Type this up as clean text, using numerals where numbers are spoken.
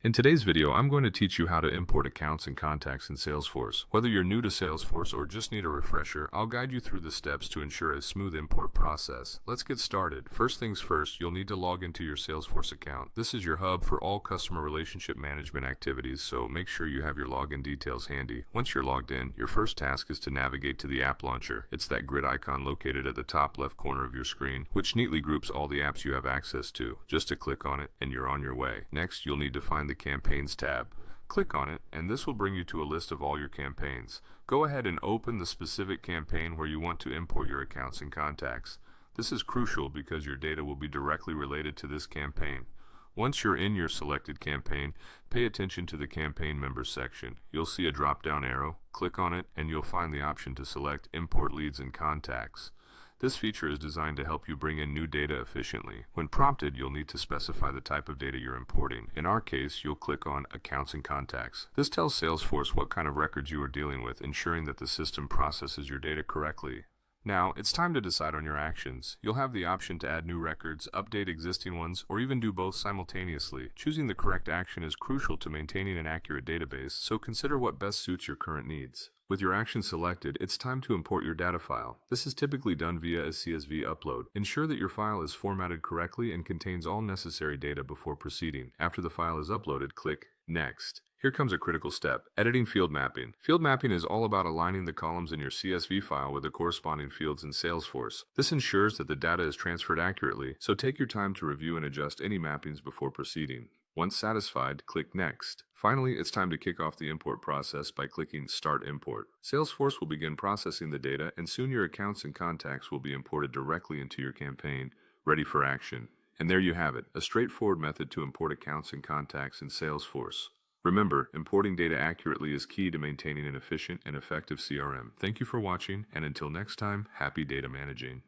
In today's video, I'm going to teach you how to import accounts and contacts in Salesforce. Whether you're new to Salesforce or just need a refresher, I'll guide you through the steps to ensure a smooth import process. Let's get started. First things first, you'll need to log into your Salesforce account. This is your hub for all customer relationship management activities, so make sure you have your login details handy. Once you're logged in, your first task is to navigate to the app launcher. It's that grid icon located at the top left corner of your screen, which neatly groups all the apps you have access to. Just to click on it, and you're on your way. Next, you'll need to find the Campaigns tab. Click on it, and this will bring you to a list of all your campaigns. Go ahead and open the specific campaign where you want to import your accounts and contacts. This is crucial because your data will be directly related to this campaign. Once you're in your selected campaign, pay attention to the Campaign Members section. You'll see a drop-down arrow. Click on it, and you'll find the option to select Import Leads and Contacts. This feature is designed to help you bring in new data efficiently. When prompted, you'll need to specify the type of data you're importing. In our case, you'll click on Accounts and Contacts. This tells Salesforce what kind of records you are dealing with, ensuring that the system processes your data correctly. Now, it's time to decide on your actions. You'll have the option to add new records, update existing ones, or even do both simultaneously. Choosing the correct action is crucial to maintaining an accurate database, so consider what best suits your current needs. With your action selected, it's time to import your data file. This is typically done via a CSV upload. Ensure that your file is formatted correctly and contains all necessary data before proceeding. After the file is uploaded, click Next. Here comes a critical step, editing field mapping. Field mapping is all about aligning the columns in your CSV file with the corresponding fields in Salesforce. This ensures that the data is transferred accurately, so take your time to review and adjust any mappings before proceeding. Once satisfied, click Next. Finally, it's time to kick off the import process by clicking Start Import. Salesforce will begin processing the data, and soon your accounts and contacts will be imported directly into your campaign, ready for action. And there you have it, a straightforward method to import accounts and contacts in Salesforce. Remember, importing data accurately is key to maintaining an efficient and effective CRM. Thank you for watching, and until next time, happy data managing.